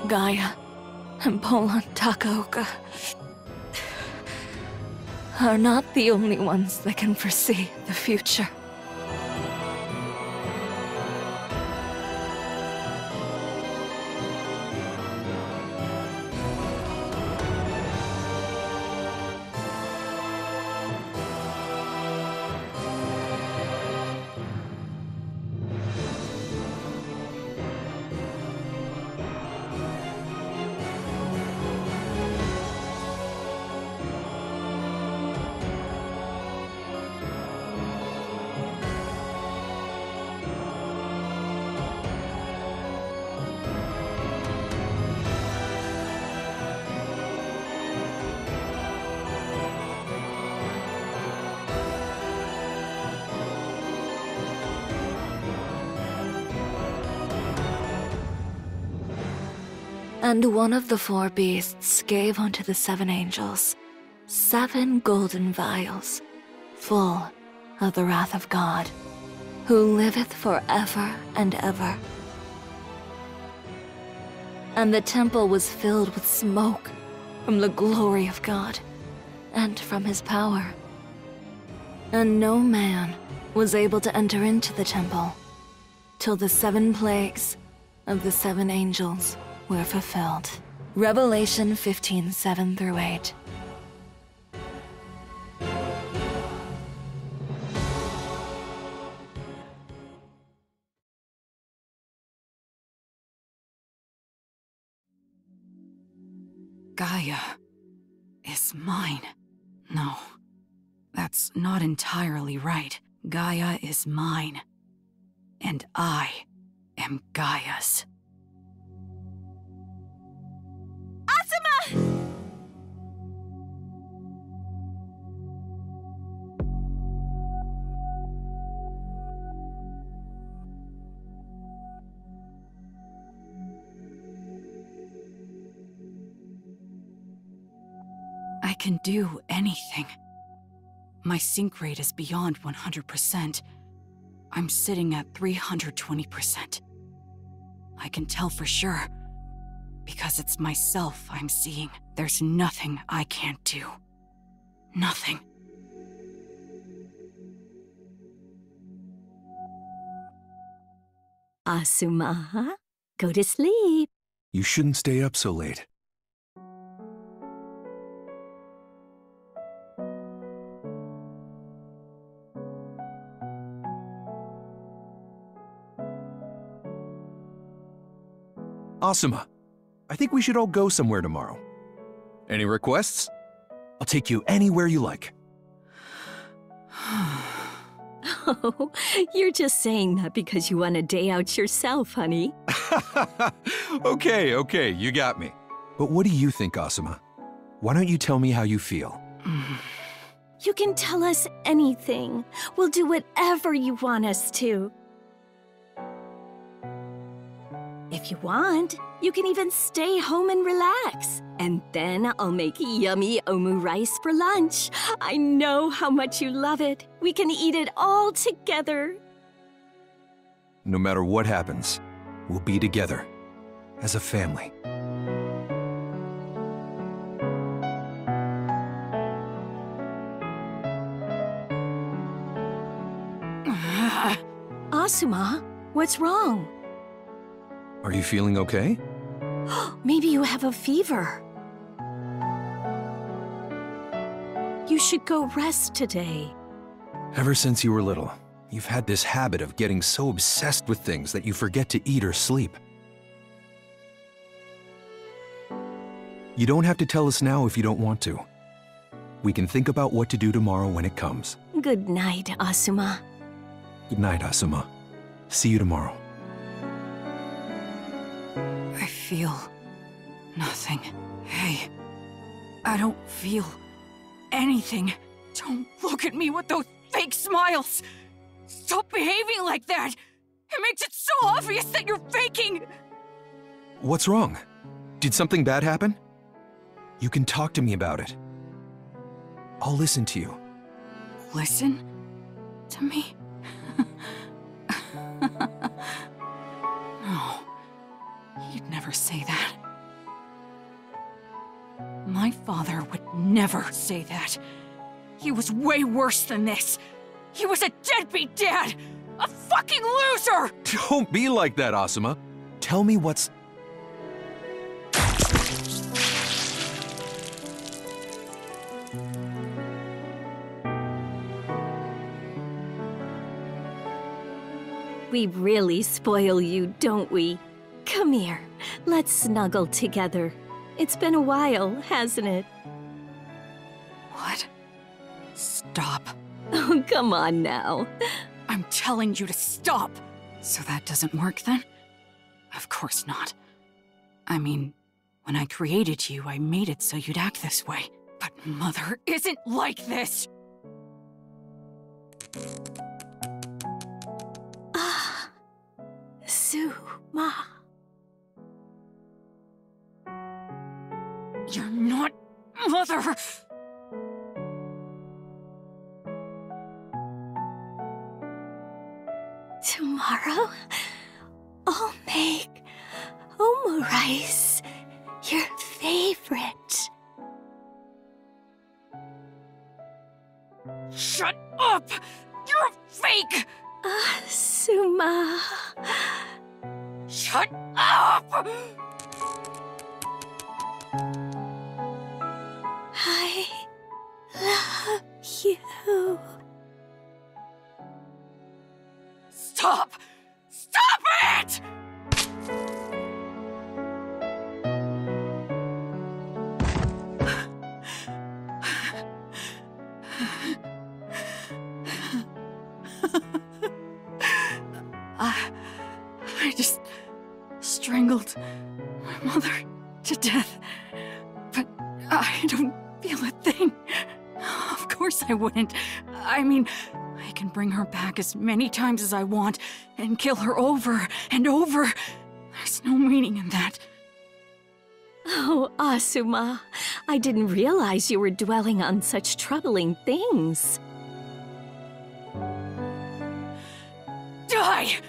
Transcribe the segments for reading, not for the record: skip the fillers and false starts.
Gaia and Polan Takaoka are not the only ones that can foresee the future. And one of the four beasts gave unto the 7 angels 7 golden vials, full of the wrath of God, who liveth forever and ever. And the temple was filled with smoke from the glory of God and from his power. And no man was able to enter into the temple till the 7 plagues of the 7 angels were fulfilled. Revelation 15:7-8. Gaia is mine. No, that's not entirely right. Gaia is mine, and I am Gaia's. I can do anything. My sync rate is beyond 100%. I'm sitting at 320%. I can tell for sure, because it's myself I'm seeing. There's nothing I can't do. Nothing. Asuma, go to sleep. You shouldn't stay up so late. Asuma, I think we should all go somewhere tomorrow. Any requests? I'll take you anywhere you like. Oh, you're just saying that because you want a day out yourself, honey. Okay, you got me. But what do you think, Asuma? Why don't you tell me how you feel? You can tell us anything. We'll do whatever you want us to. If you want, you can even stay home and relax. And then I'll make yummy omu rice for lunch. I know how much you love it. We can eat it all together. No matter what happens, we'll be together as a family. Asuma, what's wrong? Are you feeling okay? Maybe you have a fever. You should go rest today. Ever since you were little, you've had this habit of getting so obsessed with things that you forget to eat or sleep. You don't have to tell us now if you don't want to. We can think about what to do tomorrow when it comes. Good night, Asuma. Good night, Asuma. See you tomorrow. I feel nothing. Hey, I don't feel anything. Don't look at me with those fake smiles. Stop behaving like that. It makes it so obvious that you're faking. What's wrong? Did something bad happen? You can talk to me about it. I'll listen to you. Listen to me? No, you'd never say that. My father would never say that. He was way worse than this. He was a deadbeat dad! A fucking loser! Don't be like that, Asuma. Tell me what's... We really spoil you, don't we? Come here, let's snuggle together. It's been a while, hasn't it? What? Stop. Oh, come on now. I'm telling you to stop! So that doesn't work then? Of course not. I mean, when I created you, I made it so you'd act this way. But Mother isn't like this! Ah, Suma. You're not Mother! Tomorrow, I'll make omurice, your favorite. Shut up! You're a fake! Suma. Shut up! I love you. Stop! Stop it! I just strangled my mother to death. But I don't feel a thing. Of course I wouldn't. I mean, I can bring her back as many times as I want and kill her over and over. There's no meaning in that. Oh, Asuma, I didn't realize you were dwelling on such troubling things. Die!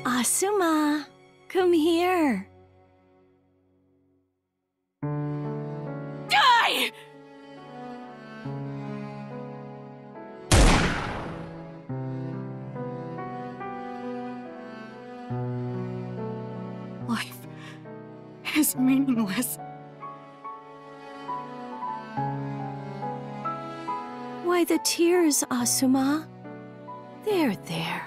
Asuma, come here. Die! Life is meaningless. Why the tears, Asuma? There.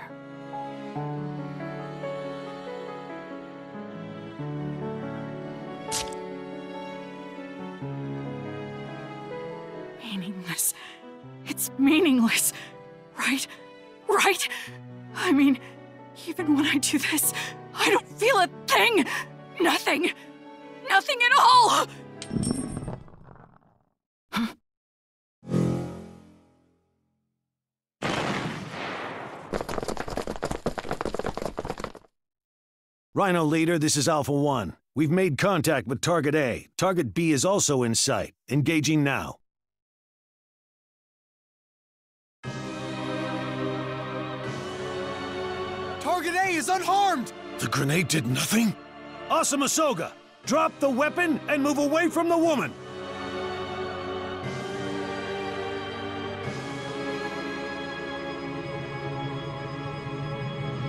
Meaningless. It's meaningless. Right? Right? I mean, even when I do this, I don't feel a thing! Nothing! Nothing at all! Rhino Leader, this is Alpha 1. We've made contact with Target A. Target B is also in sight. Engaging now. Target A is unharmed! The grenade did nothing? Asuma Soga, drop the weapon and move away from the woman!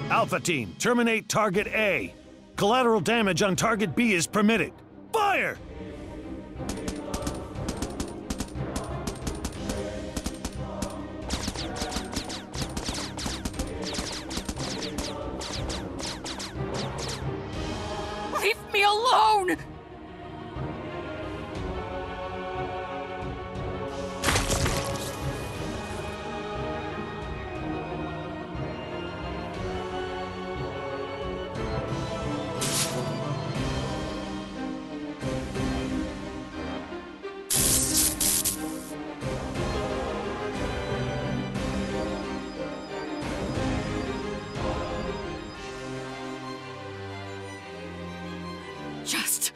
Alpha Team, terminate Target A. Collateral damage on Target B is permitted. Fire! Leave me alone! Just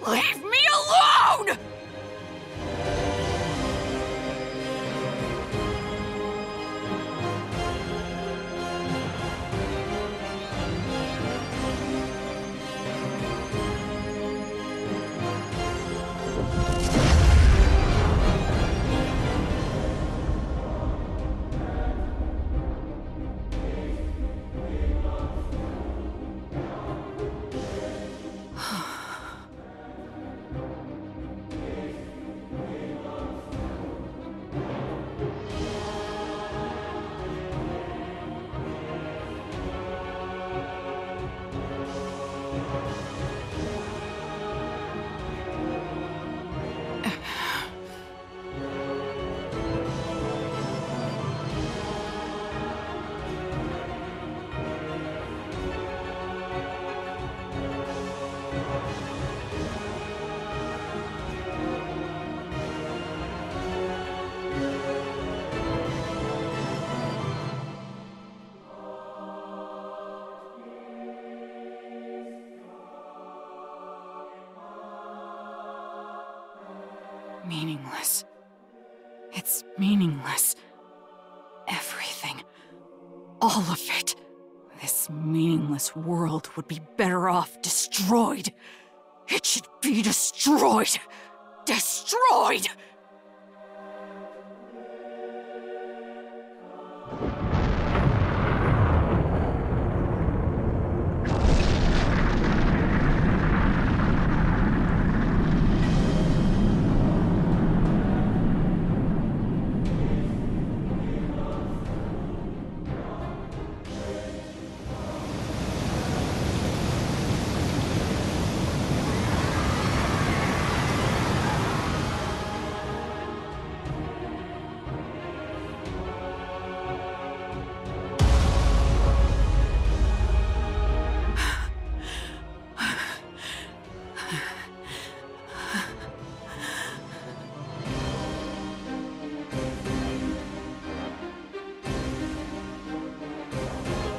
leave me alone! meaningless. It's meaningless. Everything. All of it. This meaningless world would be better off destroyed. It should be destroyed. Destroyed!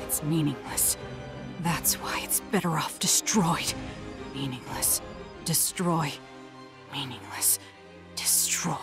It's meaningless. That's why it's better off destroyed. Meaningless. Destroy. Meaningless. Destroy.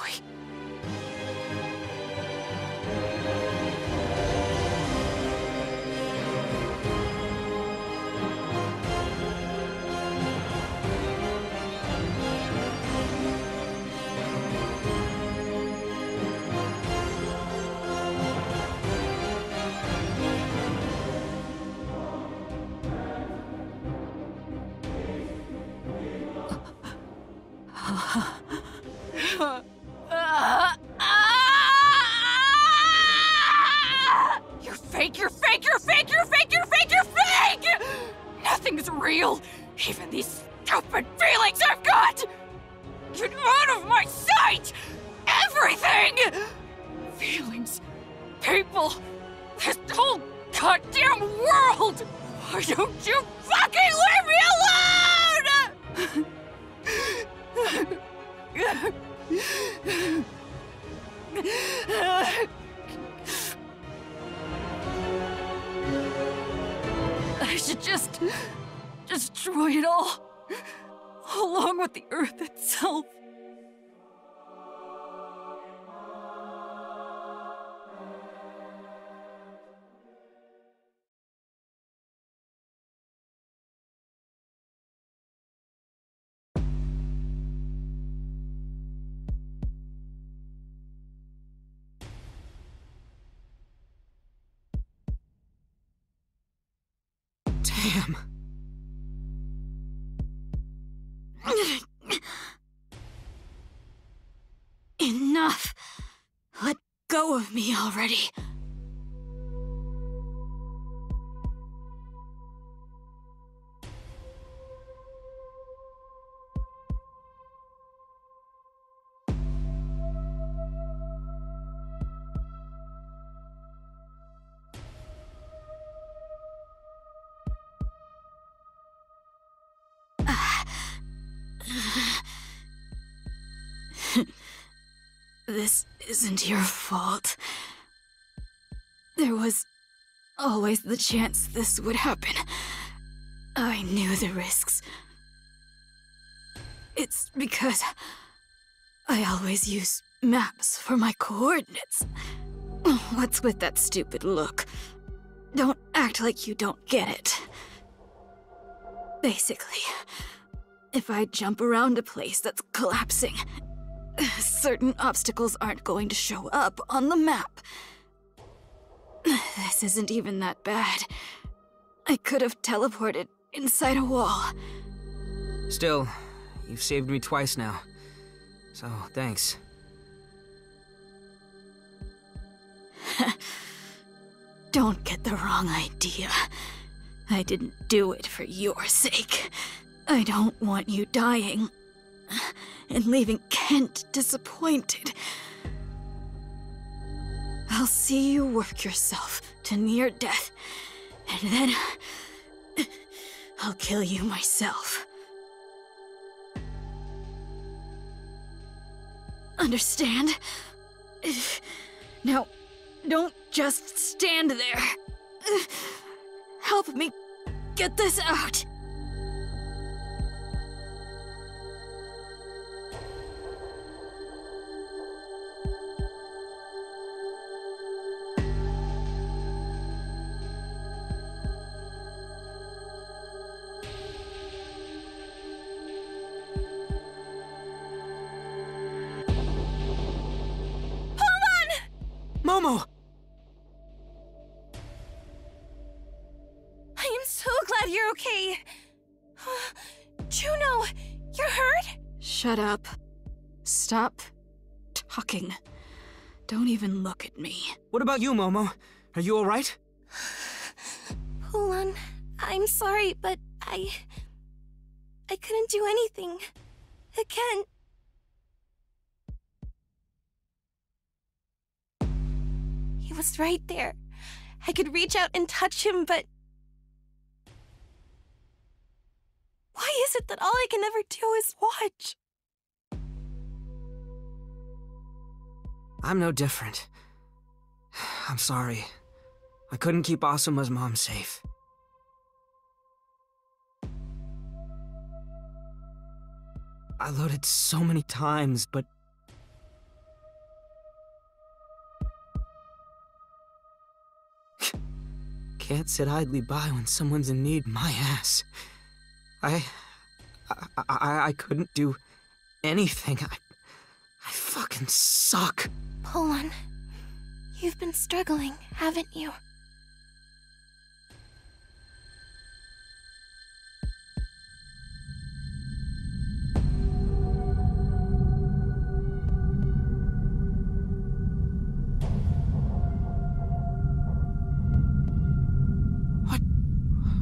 You're fake, you're fake, you're fake, you're fake, you're fake, you're fake! Nothing's real! Even these stupid feelings I've got! Get out of my sight! Everything! Feelings, people, this whole goddamn world! Why don't you fucking leave me alone?! I should just destroy it all, along with the Earth itself. Damn. Enough! Let go of me already. This isn't your fault. There was always the chance this would happen. I knew the risks. It's because I always use maps for my coordinates. What's with that stupid look? Don't act like you don't get it. Basically, if I jump around a place that's collapsing, certain obstacles aren't going to show up on the map. This isn't even that bad. I could have teleported inside a wall. Still, you've saved me twice now. So, thanks. Don't get the wrong idea. I didn't do it for your sake. I don't want you dying and leaving Kent disappointed. I'll see you work yourself to near death, and then I'll kill you myself. Understand? Now, don't just stand there. Help me get this out. you're okay. Juno, you're hurt? Shut up. Stop talking. Don't even look at me. What about you, Momo? Are you alright? Hold on. I'm sorry, but I couldn't do anything. Again. He was right there. I could reach out and touch him, but... why is it that all I can ever do is watch? I'm no different. I'm sorry. I couldn't keep Asuma's mom safe. I loaded so many times, but... can't sit idly by when someone's in need. My ass. I couldn't do anything. I fucking suck. Polan, you've been struggling, haven't you?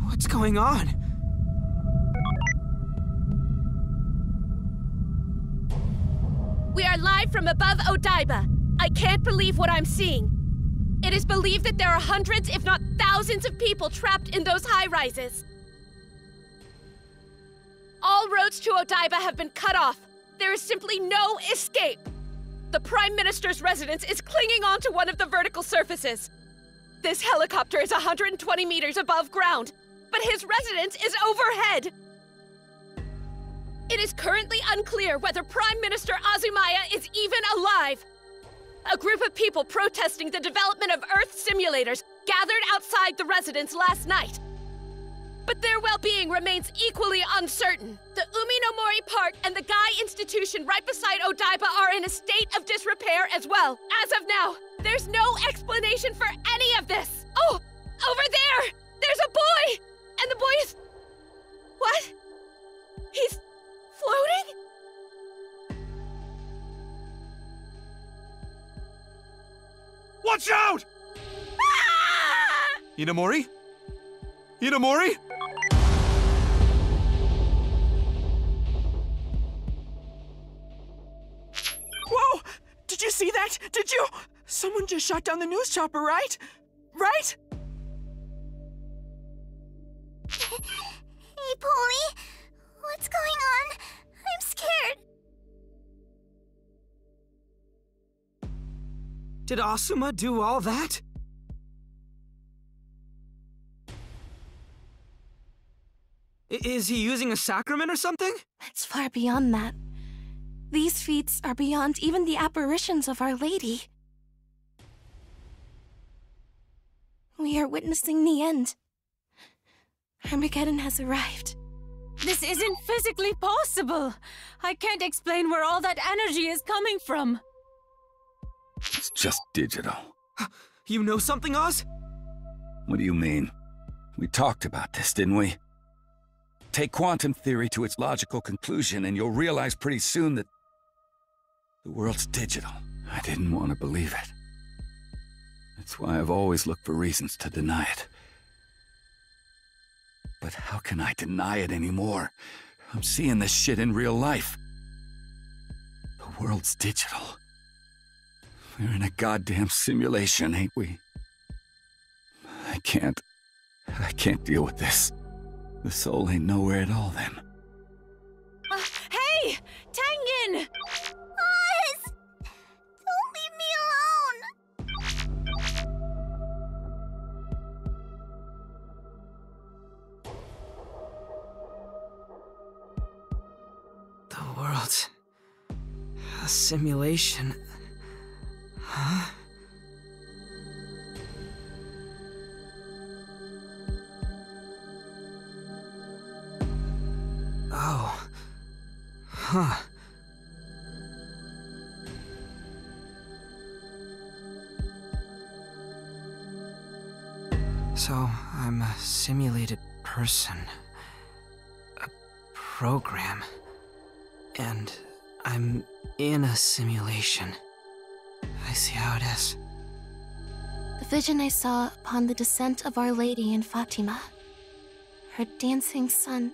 What's going on? We are live from above Odaiba. I can't believe what I'm seeing. It is believed that there are hundreds, if not thousands of people trapped in those high-rises. All roads to Odaiba have been cut off. There is simply no escape. The Prime Minister's residence is clinging onto one of the vertical surfaces. This helicopter is 120 meters above ground, but his residence is overhead. It is currently unclear whether Prime Minister Azumaya is even alive. A group of people protesting the development of Earth simulators gathered outside the residence last night. But their well-being remains equally uncertain. The Uminomori Park and the Guy Institution right beside Odaiba are in a state of disrepair as well. As of now, there's no explanation for any of this. Oh, over there! There's a boy! And the boy is... what? He's floating? Watch out! Ah! Inamori? Inamori? Whoa! Did you see that? Did you? Someone just shot down the news chopper, right? Right? Hey, Polly. What's going on? I'm scared. Did Asuma do all that? Is he using a sacrament or something? It's far beyond that. These feats are beyond even the apparitions of Our Lady. We are witnessing the end. Armageddon has arrived. This isn't physically possible. I can't explain where all that energy is coming from. It's just digital. You know something, Oz? What do you mean? We talked about this, didn't we? Take quantum theory to its logical conclusion and you'll realize pretty soon that the world's digital. I didn't want to believe it. That's why I've always looked for reasons to deny it. But how can I deny it anymore? I'm seeing this shit in real life. The world's digital. We're in a goddamn simulation, ain't we? I can't deal with this. The soul ain't nowhere at all then. Hey! Tengen! Oz! Don't leave me alone! The world's a simulation. Huh? Oh. Huh. So, I'm a simulated person. A program. And I'm in a simulation. I see how it is. The vision I saw upon the descent of Our Lady in Fatima. Her dancing sun,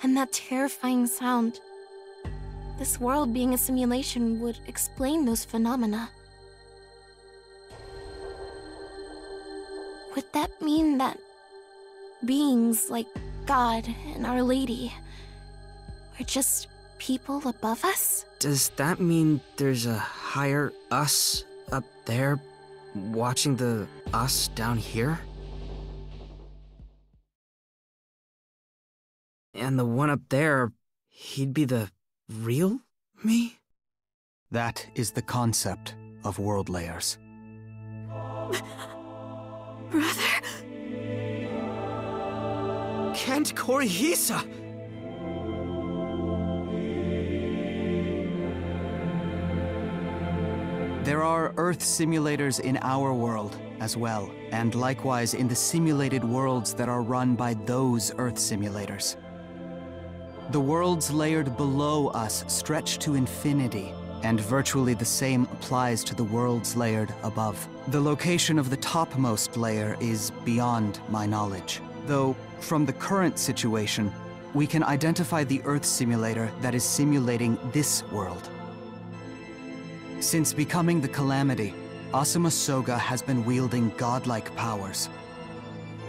and that terrifying sound. This world being a simulation would explain those phenomena. Would that mean that beings like God and Our Lady are just people above us? Does that mean there's a higher us up there, watching the us down here? And the one up there, he'd be the real me? That is the concept of world layers. Brother. Kent Korihisa! There are Earth simulators in our world as well, and likewise in the simulated worlds that are run by those Earth simulators. The worlds layered below us stretch to infinity, and virtually the same applies to the worlds layered above. The location of the topmost layer is beyond my knowledge, though from the current situation, we can identify the Earth simulator that is simulating this world. Since becoming the Calamity, Asuma Soga has been wielding godlike powers.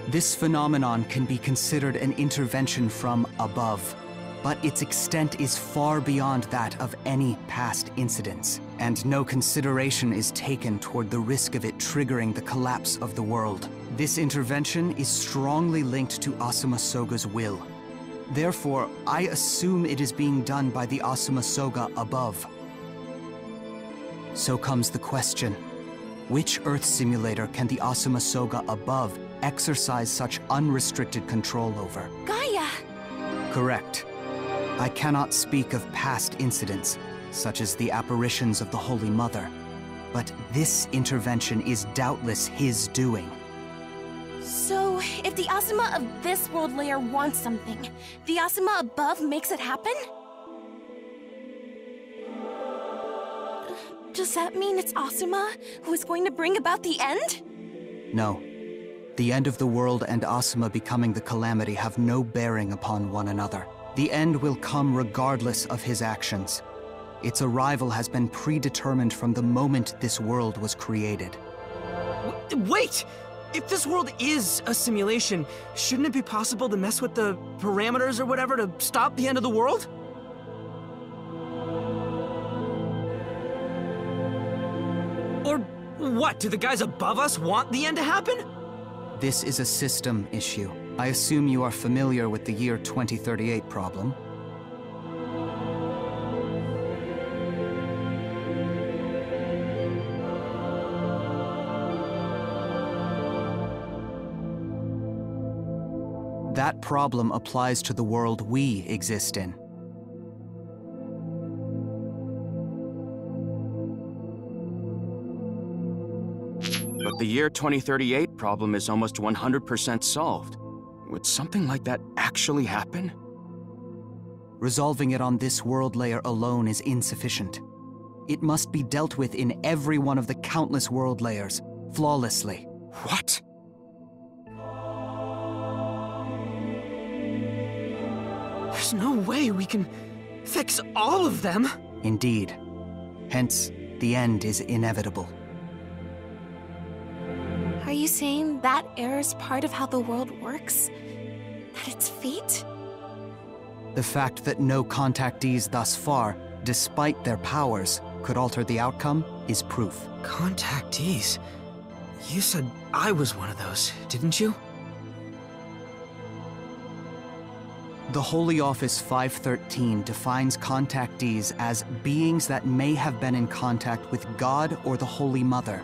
This phenomenon can be considered an intervention from above, but its extent is far beyond that of any past incidents, and no consideration is taken toward the risk of it triggering the collapse of the world. This intervention is strongly linked to Asuma Soga's will. Therefore, I assume it is being done by the Asuma Soga above. So comes the question, which Earth simulator can the Asuma Soga above exercise such unrestricted control over? Gaia! Correct. I cannot speak of past incidents, such as the apparitions of the Holy Mother, but this intervention is doubtless his doing. So, if the Asuma of this world layer wants something, the Asuma above makes it happen? Does that mean it's Asuma who is going to bring about the end? No. The end of the world and Asuma becoming the Calamity have no bearing upon one another. The end will come regardless of his actions. Its arrival has been predetermined from the moment this world was created. Wait! If this world is a simulation, shouldn't it be possible to mess with the parameters or whatever to stop the end of the world? Or what? Do the guys above us want the end to happen? This is a system issue. I assume you are familiar with the year 2038 problem. That problem applies to the world we exist in. But the year 2038 problem is almost 100% solved. Would something like that actually happen? Resolving it on this world layer alone is insufficient. It must be dealt with in every one of the countless world layers, flawlessly. What? There's no way we can fix all of them. Indeed. Hence, the end is inevitable. Are you saying that error's part of how the world works? That it's fate? The fact that no contactees thus far, despite their powers, could alter the outcome is proof. Contactees? You said I was one of those, didn't you? The Holy Office 513 defines contactees as beings that may have been in contact with God or the Holy Mother.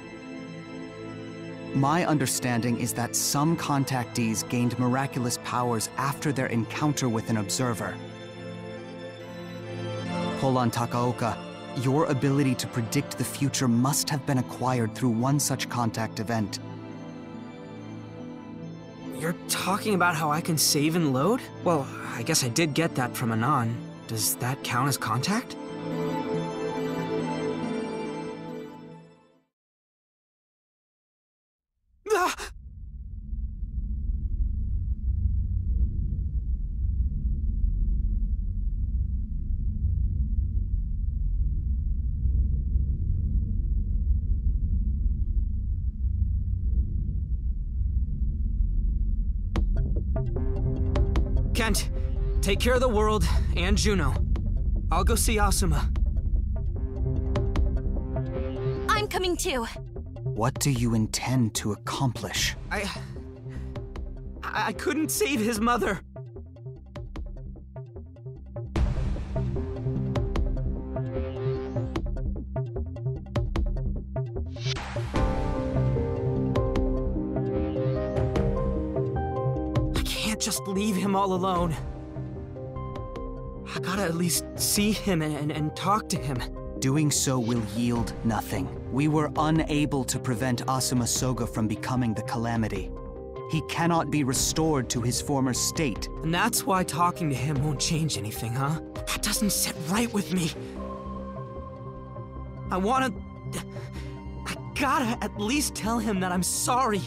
My understanding is that some contactees gained miraculous powers after their encounter with an observer. Polan Takaoka, your ability to predict the future must have been acquired through one such contact event. You're talking about how I can save and load? Well, I guess I did get that from Anon. Does that count as contact? Kent, take care of the world and Juno. I'll go see Asuma. I'm coming too. What do you intend to accomplish? I couldn't save his mother. Just leave him all alone. I gotta at least see him and talk to him. Doing so will yield nothing. We were unable to prevent Asuma Soga from becoming the Calamity. He cannot be restored to his former state. And that's why talking to him won't change anything, huh? That doesn't sit right with me. I gotta at least tell him that I'm sorry.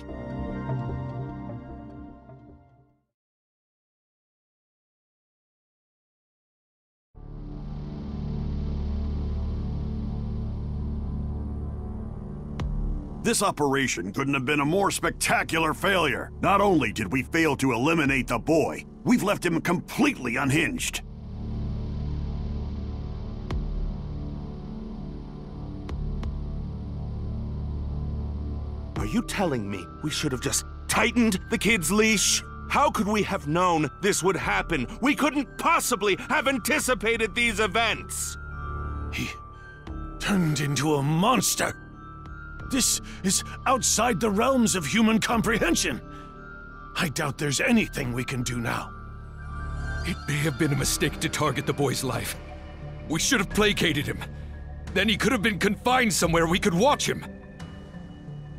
This operation couldn't have been a more spectacular failure. Not only did we fail to eliminate the boy, we've left him completely unhinged. Are you telling me we should have just tightened the kid's leash? How could we have known this would happen? We couldn't possibly have anticipated these events! He turned into a monster. This is outside the realms of human comprehension. I doubt there's anything we can do now. It may have been a mistake to target the boy's life. We should have placated him. Then he could have been confined somewhere we could watch him.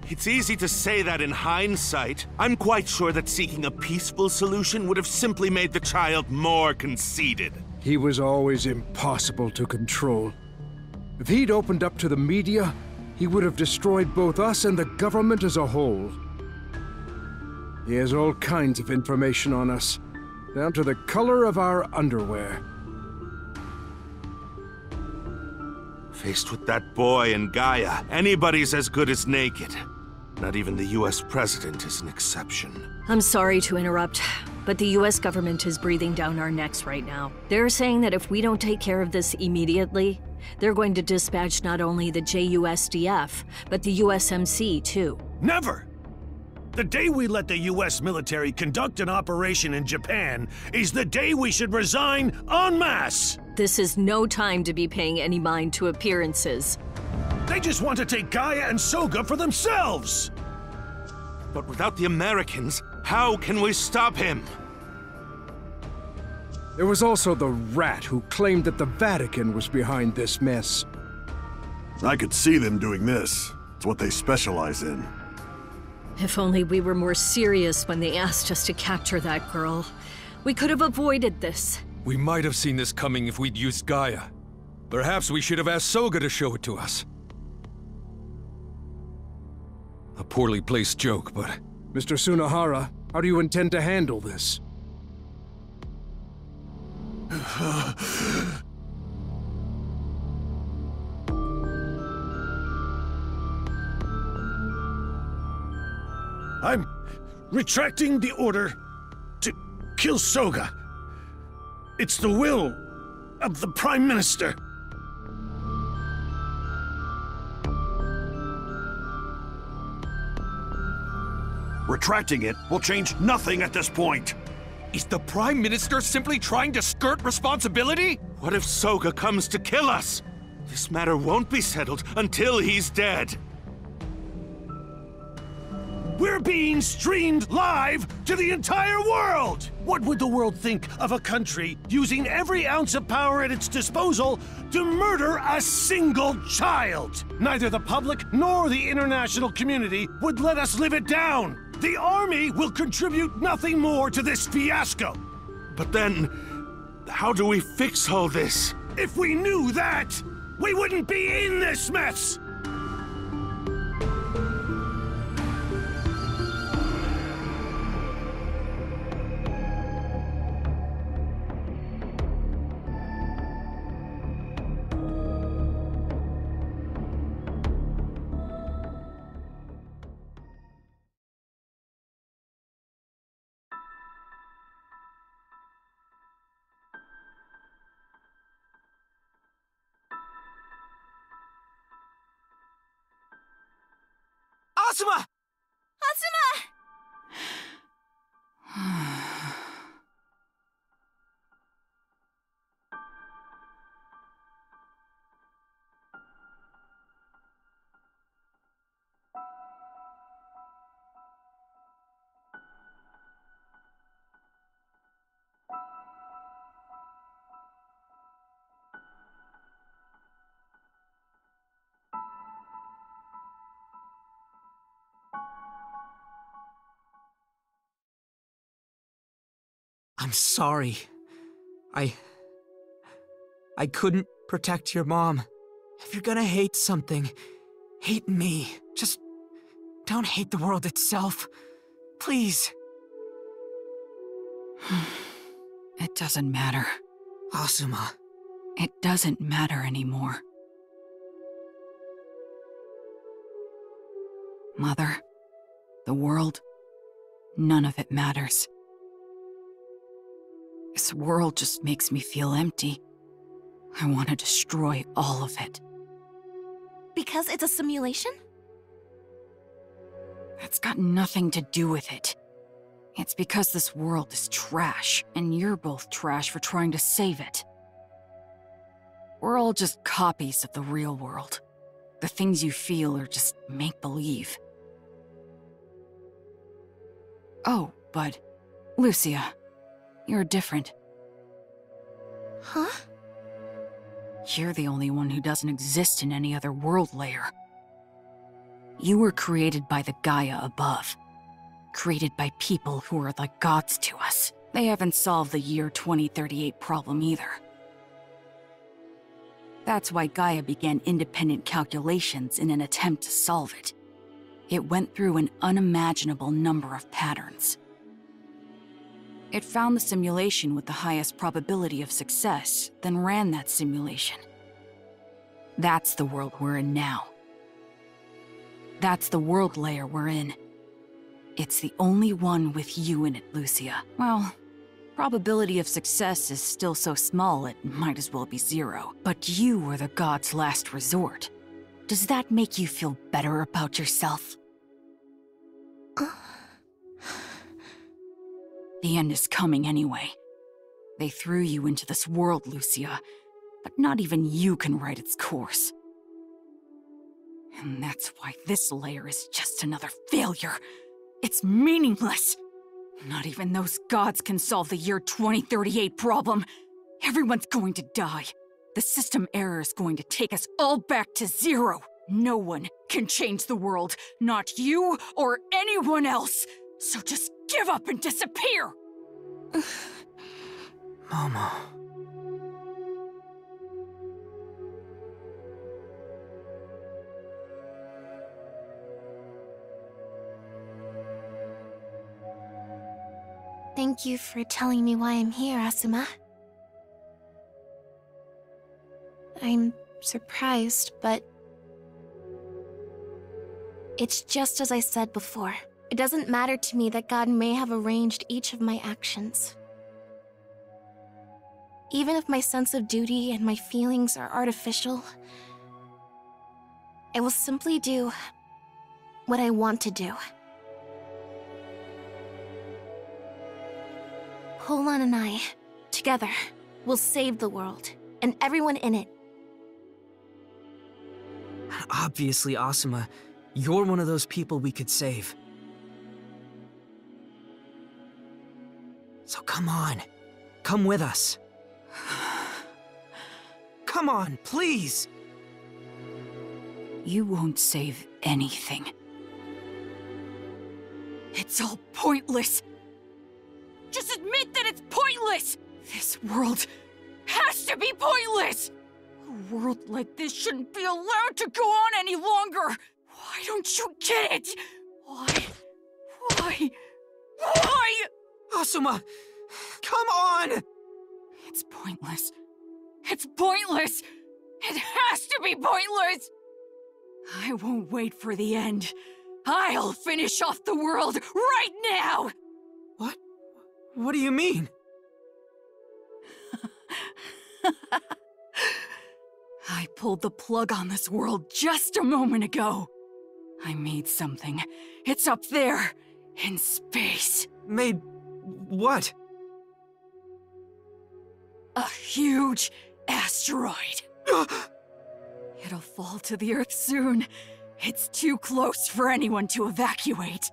It's easy to say that in hindsight. I'm quite sure that seeking a peaceful solution would have simply made the child more conceited. He was always impossible to control. If he'd opened up to the media, he would have destroyed both us and the government as a whole. He has all kinds of information on us, down to the color of our underwear. Faced with that boy and Gaia, anybody's as good as naked. Not even the US president is an exception. I'm sorry to interrupt, but the US government is breathing down our necks right now. They're saying that if we don't take care of this immediately, they're going to dispatch not only the JUSDF, but the USMC too. Never! The day we let the US military conduct an operation in Japan is the day we should resign en masse! This is no time to be paying any mind to appearances. They just want to take Gaia and Soga for themselves! But without the Americans, how can we stop him? There was also the rat who claimed that the Vatican was behind this mess. I could see them doing this. It's what they specialize in. If only we were more serious when they asked us to capture that girl. We could have avoided this. We might have seen this coming if we'd used Gaia. Perhaps we should have asked Soga to show it to us. A poorly placed joke, but... Mr. Sunahara, how do you intend to handle this? I'm retracting the order to kill Soga. It's the will of the Prime Minister. Retracting it will change nothing at this point. Is the Prime Minister simply trying to skirt responsibility? What if Soga comes to kill us? This matter won't be settled until he's dead. We're being streamed live to the entire world! What would the world think of a country using every ounce of power at its disposal to murder a single child? Neither the public nor the international community would let us live it down. The army will contribute nothing more to this fiasco. But then, how do we fix all this? If we knew that, we wouldn't be in this mess! Asuma! Asuma! I'm sorry. I couldn't protect your mom. If you're gonna hate something, hate me. Just don't hate the world itself. Please. It doesn't matter. Asuma. It doesn't matter anymore. Mother, the world, none of it matters. This world just makes me feel empty. I want to destroy all of it. Because it's a simulation? That's got nothing to do with it. It's because this world is trash, and you're both trash for trying to save it. We're all just copies of the real world. The things you feel are just make-believe. Oh, but Lucia, you're different. Huh? You're the only one who doesn't exist in any other world layer. You were created by the Gaia above. Created by people who are like gods to us. They haven't solved the year 2038 problem either. That's why Gaia began independent calculations in an attempt to solve it. It went through an unimaginable number of patterns. It found the simulation with the highest probability of success, then ran that simulation. That's the world we're in now. That's the world layer we're in. It's the only one with you in it, Lucia. Well, probability of success is still so small it might as well be 0. But you were the god's last resort. Does that make you feel better about yourself? The end is coming anyway. They threw you into this world, Lucia, but not even you can write its course. And that's why this layer is just another failure. It's meaningless. Not even those gods can solve the year 2038 problem. Everyone's going to die. The system error is going to take us all back to 0. No one can change the world, not you or anyone else. So just give up and disappear! Momo. Thank you for telling me why I'm here, Asuma. I'm surprised, but it's just as I said before. It doesn't matter to me that God may have arranged each of my actions. Even if my sense of duty and my feelings are artificial, I will simply do what I want to do. Polan and I, together, will save the world, and everyone in it. Obviously, Asuma, you're one of those people we could save. So come on, come with us. Come on, please! You won't save anything. It's all pointless. Just admit that it's pointless! This world has to be pointless! A world like this shouldn't be allowed to go on any longer! Why don't you get it? Why? Asuma! Come on! It's pointless. It's pointless! It has to be pointless! I won't wait for the end. I'll finish off the world right now! What? What do you mean? I pulled the plug on this world just a moment ago. I made something. It's up there, in space. Made what? A huge asteroid. It'll fall to the Earth soon. It's too close for anyone to evacuate.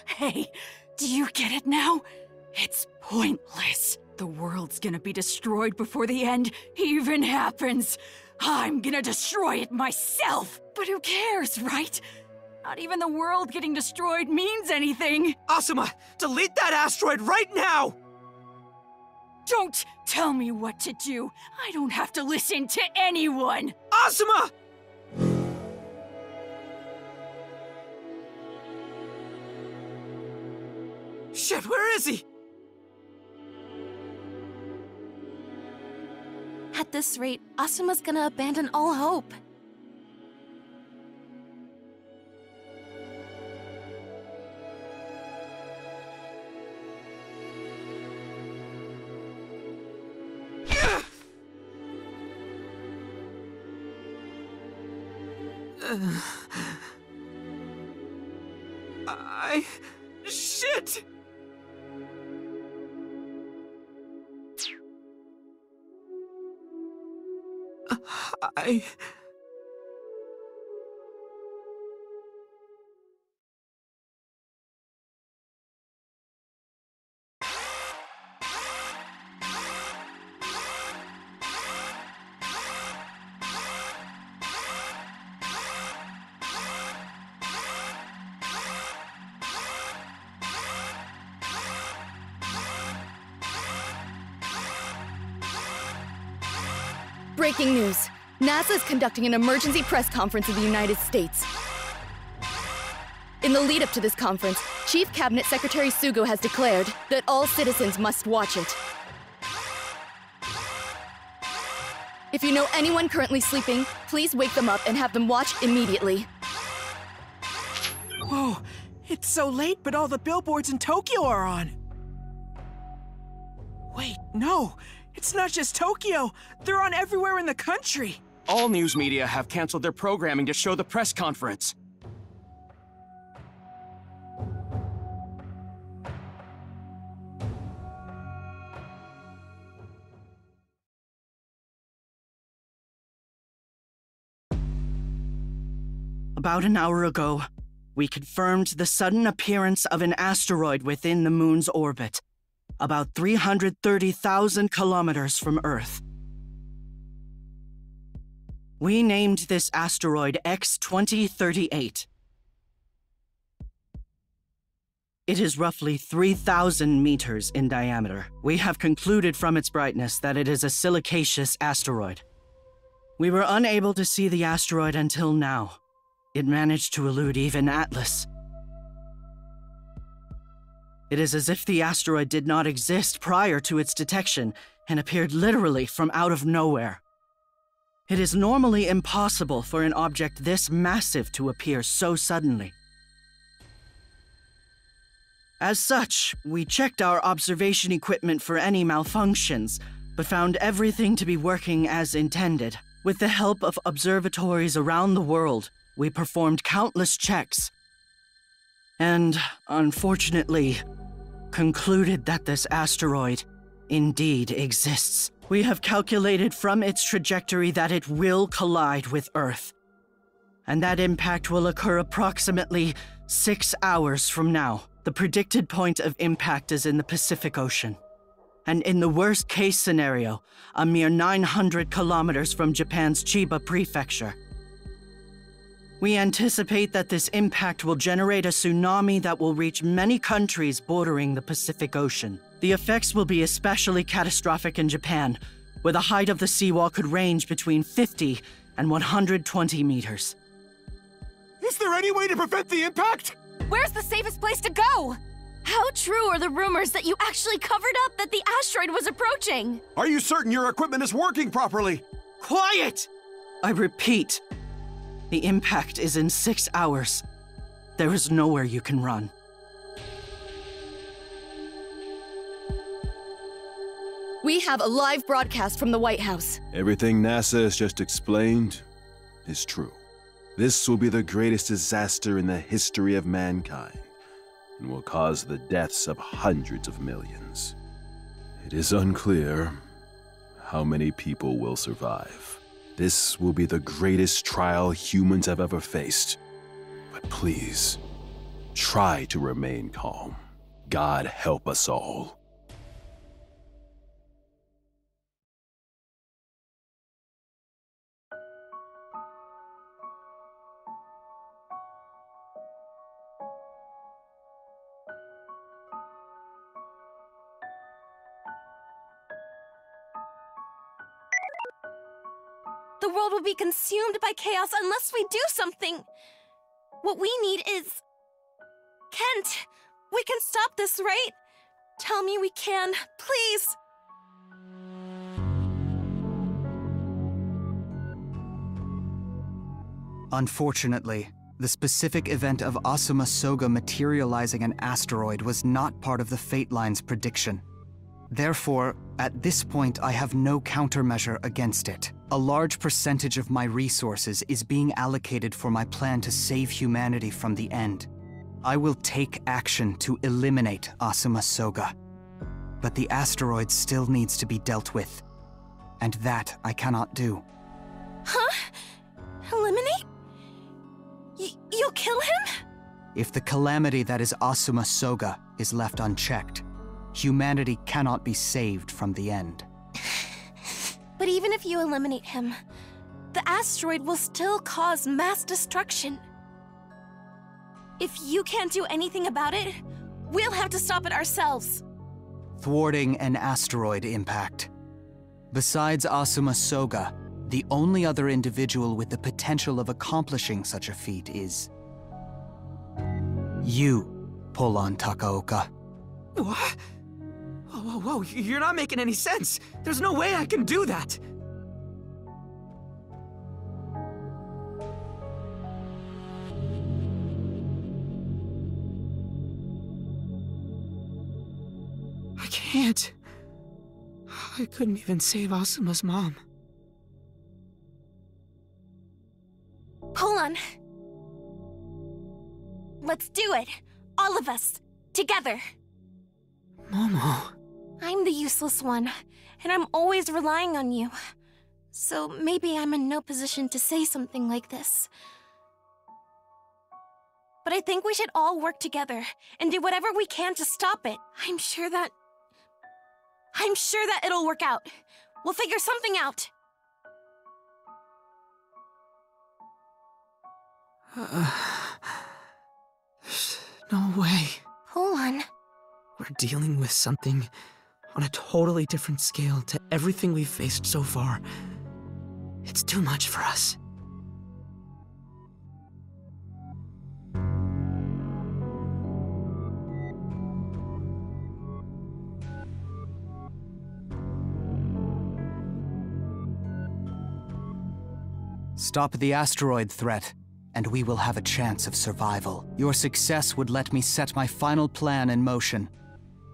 Hey, do you get it now? It's pointless. The world's gonna be destroyed before the end even happens. I'm gonna destroy it myself. But who cares, right? Not even the world getting destroyed means anything. Asuma, delete that asteroid right now! Don't tell me what to do. I don't have to listen to anyone. Asuma! Shit, where is he? At this rate, Asuma's gonna abandon all hope. Shit! Breaking news. NASA is conducting an emergency press conference in the United States. In the lead-up to this conference, Chief Cabinet Secretary Sugo has declared that all citizens must watch it. If you know anyone currently sleeping, please wake them up and have them watch immediately. Whoa, it's so late, but all the billboards in Tokyo are on. Wait, no, it's not just Tokyo. They're on everywhere in the country. All news media have canceled their programming to show the press conference. About an hour ago, we confirmed the sudden appearance of an asteroid within the moon's orbit, about 330,000 kilometers from Earth. We named this asteroid X-2038. It is roughly 3,000 meters in diameter. We have concluded from its brightness that it is a silicaceous asteroid. We were unable to see the asteroid until now. It managed to elude even Atlas. It is as if the asteroid did not exist prior to its detection and appeared literally from out of nowhere. It is normally impossible for an object this massive to appear so suddenly. As such, we checked our observation equipment for any malfunctions, but found everything to be working as intended. With the help of observatories around the world, we performed countless checks, and, unfortunately, concluded that this asteroid indeed exists. We have calculated from its trajectory that it will collide with Earth, and that impact will occur approximately 6 hours from now. The predicted point of impact is in the Pacific Ocean, and in the worst-case scenario, a mere 900 kilometers from Japan's Chiba Prefecture. We anticipate that this impact will generate a tsunami that will reach many countries bordering the Pacific Ocean. The effects will be especially catastrophic in Japan, where the height of the seawall could range between 50 and 120 meters. Is there any way to prevent the impact? Where's the safest place to go? How true are the rumors that you actually covered up that the asteroid was approaching? Are you certain your equipment is working properly? Quiet! I repeat, the impact is in 6 hours. There is nowhere you can run. We have a live broadcast from the White House. Everything NASA has just explained is true. This will be the greatest disaster in the history of mankind and will cause the deaths of hundreds of millions. It is unclear how many people will survive. This will be the greatest trial humans have ever faced. But please, try to remain calm. God help us all. The world will be consumed by chaos unless we do something. What we need is... Kent, we can stop this, right? Tell me we can, please. Unfortunately, the specific event of Asuma Soga materializing an asteroid was not part of the Fate Line's prediction. Therefore, at this point, I have no countermeasure against it. A large percentage of my resources is being allocated for my plan to save humanity from the end. I will take action to eliminate Asuma Soga. But the asteroid still needs to be dealt with. And that I cannot do. Huh? Eliminate? You'll kill him? If the calamity that is Asuma Soga is left unchecked, humanity cannot be saved from the end. But even if you eliminate him, the asteroid will still cause mass destruction. If you can't do anything about it, we'll have to stop it ourselves. Thwarting an asteroid impact. Besides Asuma Soga, the only other individual with the potential of accomplishing such a feat is... you, Polon Takaoka. What? Whoa, you're not making any sense. There's no way I can do that. I can't. I couldn't even save Asuma's mom. Hold on. Let's do it. All of us. Together. Momo. I'm the useless one, and I'm always relying on you. So maybe I'm in no position to say something like this. But I think we should all work together and do whatever we can to stop it. I'm sure that it'll work out. We'll figure something out. There's no way. Hold on. We're dealing with something on a totally different scale to everything we've faced so far. It's too much for us. Stop the asteroid threat, and we will have a chance of survival. Your success would let me set my final plan in motion.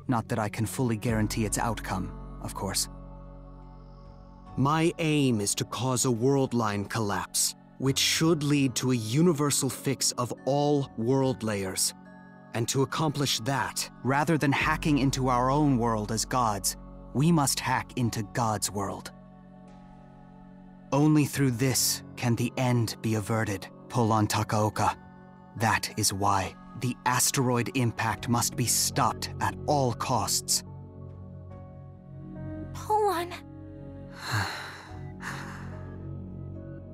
Not that I can fully guarantee its outcome, of course. My aim is to cause a world line collapse, which should lead to a universal fix of all world layers. And to accomplish that, rather than hacking into our own world as gods, we must hack into God's world. Only through this can the end be averted, Polon Takaoka. That is why the asteroid impact must be stopped at all costs. Hold on.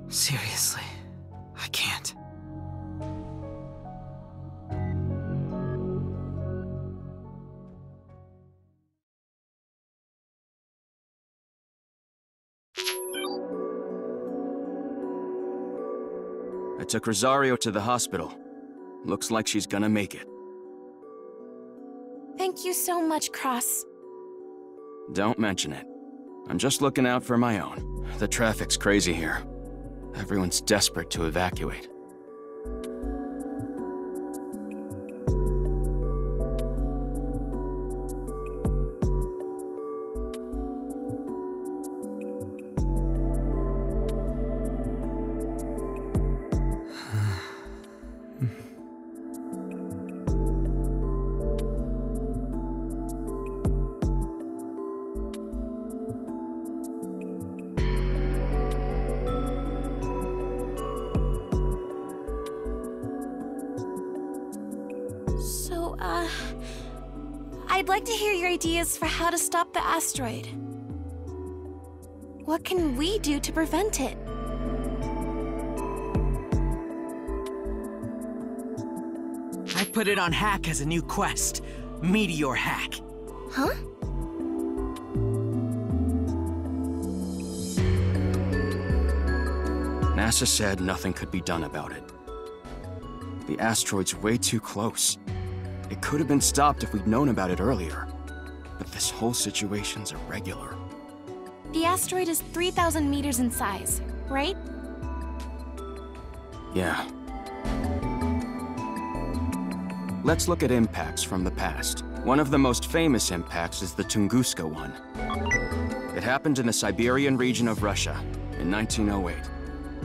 Seriously, I can't. took Rosario to the hospital. Looks like she's gonna make it. Thank you so much, Cross. Don't mention it. I'm just looking out for my own. The traffic's crazy here. Everyone's desperate to evacuate. I'd like to hear your ideas for how to stop the asteroid. What can we do to prevent it? I put it on Hack as a new quest. Meteor Hack. Huh? NASA said nothing could be done about it. The asteroid's way too close. It could have been stopped if we'd known about it earlier. But this whole situation's irregular. The asteroid is 3,000 meters in size, right? Yeah. Let's look at impacts from the past. One of the most famous impacts is the Tunguska one. It happened in the Siberian region of Russia in 1908.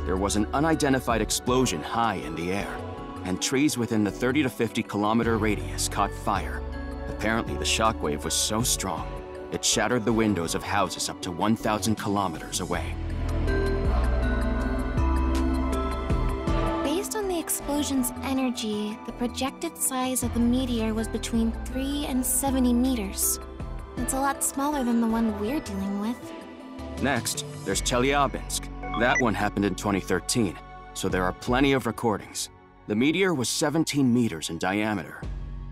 There was an unidentified explosion high in the air, and trees within the 30 to 50 kilometer radius caught fire. Apparently, the shockwave was so strong, it shattered the windows of houses up to 1,000 kilometers away. Based on the explosion's energy, the projected size of the meteor was between 3 and 70 meters. It's a lot smaller than the one we're dealing with. Next, there's Chelyabinsk. That one happened in 2013, so there are plenty of recordings. The meteor was 17 meters in diameter.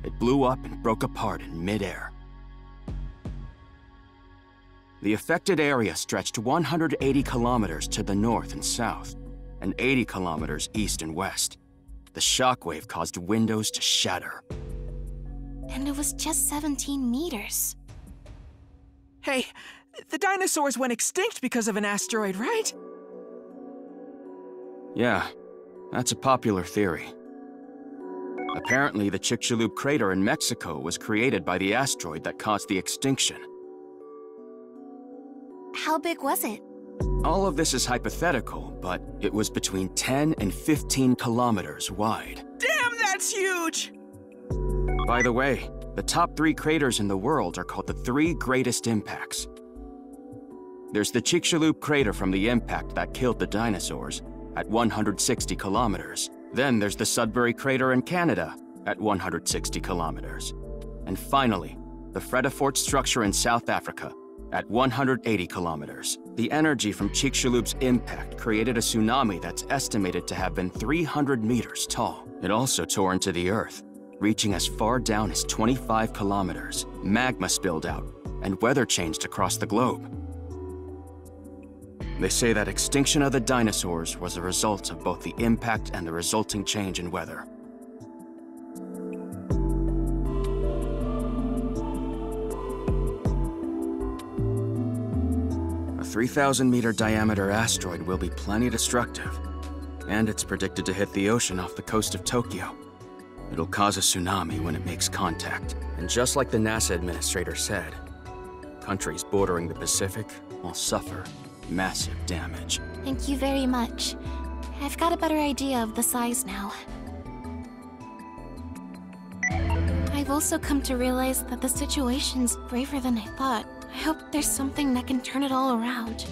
It blew up and broke apart in midair. The affected area stretched 180 kilometers to the north and south, and 80 kilometers east and west. The shockwave caused windows to shatter. And it was just 17 meters. Hey, the dinosaurs went extinct because of an asteroid, right? Yeah, that's a popular theory. Apparently, the Chicxulub crater in Mexico was created by the asteroid that caused the extinction. How big was it? All of this is hypothetical, but it was between 10 and 15 kilometers wide. Damn, that's huge! By the way, the top 3 craters in the world are called the 3 greatest impacts. There's the Chicxulub crater from the impact that killed the dinosaurs, at 160 kilometers. Then there's the Sudbury crater in Canada, at 160 kilometers. And finally, the Fredefort structure in South Africa, at 180 kilometers. The energy from Chicxulub's impact created a tsunami that's estimated to have been 300 meters tall. It also tore into the earth, reaching as far down as 25 kilometers. Magma spilled out, and weather changed across the globe. They say that extinction of the dinosaurs was a result of both the impact and the resulting change in weather. A 3,000-meter diameter asteroid will be plenty destructive, and it's predicted to hit the ocean off the coast of Tokyo. It'll cause a tsunami when it makes contact. And just like the NASA administrator said, countries bordering the Pacific will suffer massive damage. Thank you very much. I've got a better idea of the size now. I've also come to realize that the situation's graver than I thought. I hope there's something that can turn it all around.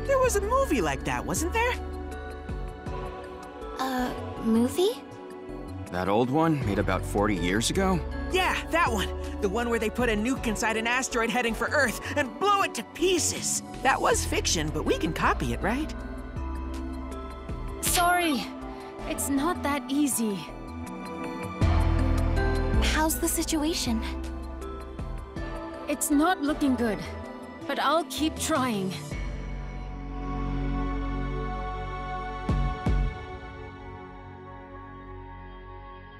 There was a movie like that, wasn't there? A movie? That old one, made about 40 years ago? Yeah, that one. The one where they put a nuke inside an asteroid heading for Earth and blow it to pieces. That was fiction, but we can copy it, right? Sorry, it's not that easy. How's the situation? It's not looking good, but I'll keep trying.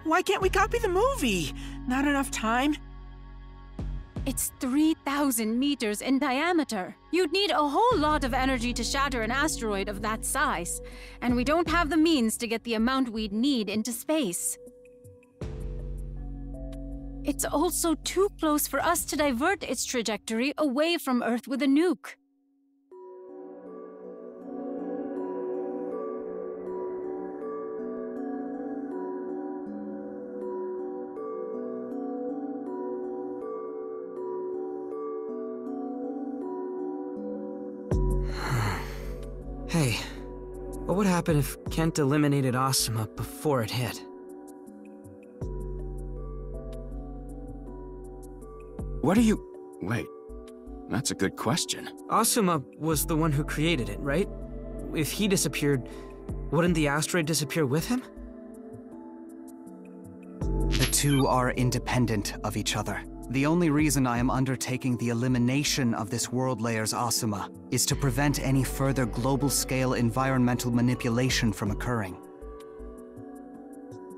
Why can't we copy the movie? Not enough time? It's 3,000 meters in diameter. You'd need a whole lot of energy to shatter an asteroid of that size, and we don't have the means to get the amount we'd need into space. It's also too close for us to divert its trajectory away from Earth with a nuke. Hey, what would happen if Kent eliminated Asuma before it hit? What are you... Wait, that's a good question. Asuma was the one who created it, right? If he disappeared, wouldn't the asteroid disappear with him? The two are independent of each other. The only reason I am undertaking the elimination of this world layer's Asuma is to prevent any further global-scale environmental manipulation from occurring.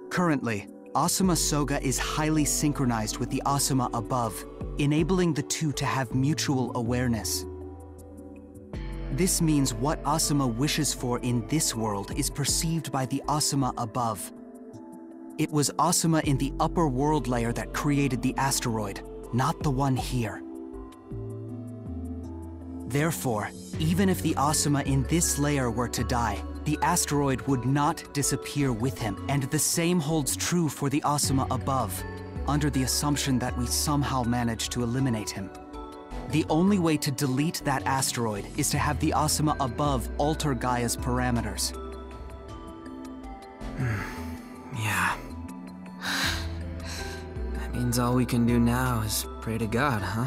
Currently, Asuma Soga is highly synchronized with the Asuma above, enabling the two to have mutual awareness. This means what Asuma wishes for in this world is perceived by the Asuma above. It was Asuma in the upper world layer that created the asteroid, not the one here. Therefore, even if the Asuma in this layer were to die, the asteroid would not disappear with him, and the same holds true for the Asuma above, under the assumption that we somehow managed to eliminate him. The only way to delete that asteroid is to have the Asuma above alter Gaia's parameters. Yeah. That means all we can do now is pray to God, huh?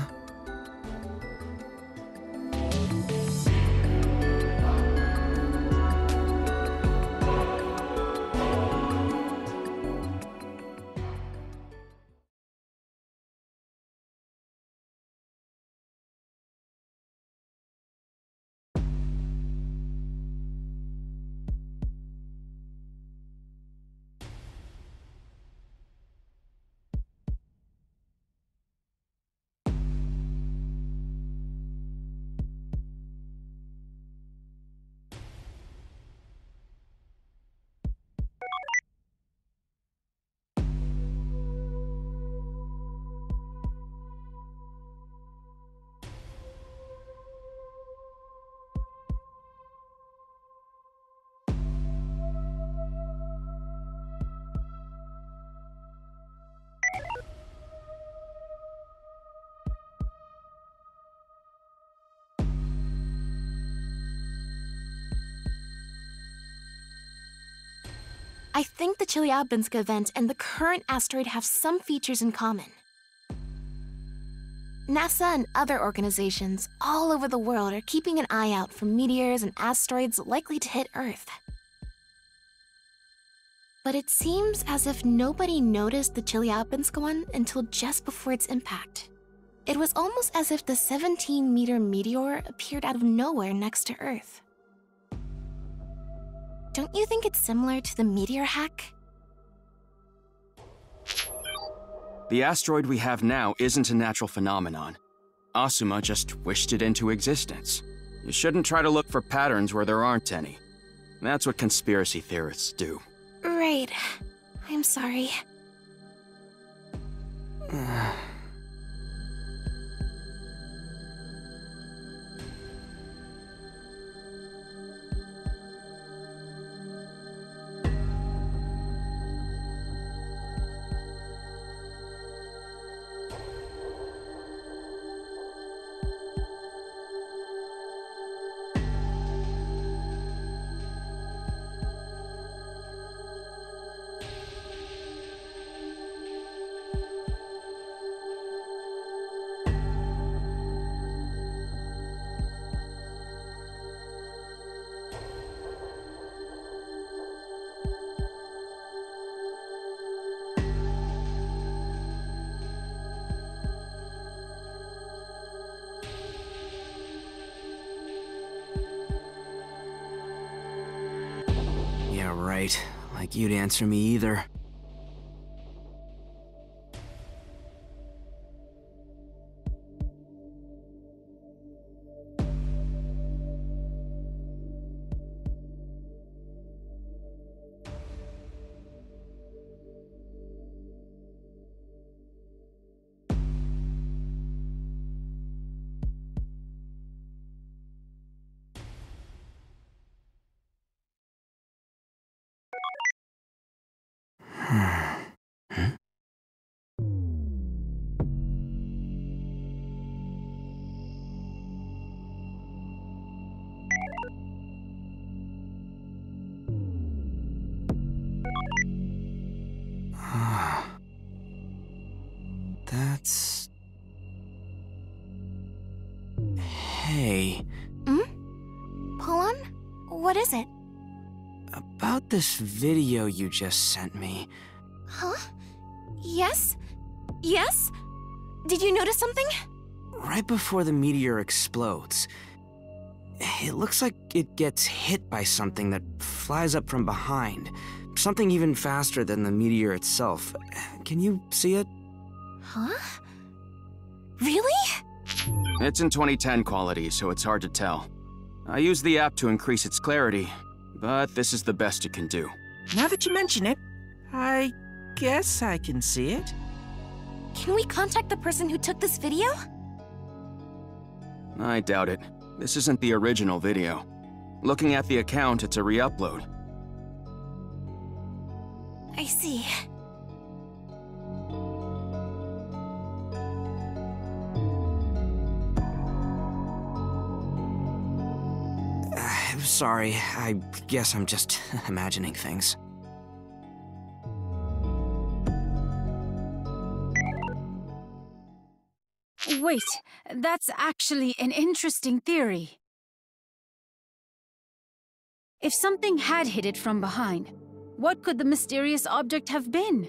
I think the Chelyabinsk event and the current asteroid have some features in common. NASA and other organizations all over the world are keeping an eye out for meteors and asteroids likely to hit Earth. But it seems as if nobody noticed the Chelyabinsk one until just before its impact. It was almost as if the 17-meter meteor appeared out of nowhere next to Earth. Don't you think it's similar to the meteor hack? The asteroid we have now isn't a natural phenomenon. Asuma just wished it into existence. You shouldn't try to look for patterns where there aren't any. That's what conspiracy theorists do. Right. I'm sorry. Yeah, right. Like you'd answer me either. That's... Hey. Paulon? What is it? About this video you just sent me. Huh? Yes? Yes? Did you notice something? Right before the meteor explodes, it looks like it gets hit by something that flies up from behind. Something even faster than the meteor itself. Can you see it? Huh? Really? It's in 2010 quality, so it's hard to tell. I used the app to increase its clarity, but this is the best it can do. Now that you mention it, I guess I can see it. Can we contact the person who took this video? I doubt it. This isn't the original video. Looking at the account, it's a re-upload. I see. Sorry, I guess I'm just imagining things. Wait, that's actually an interesting theory. If something had hit it from behind, what could the mysterious object have been?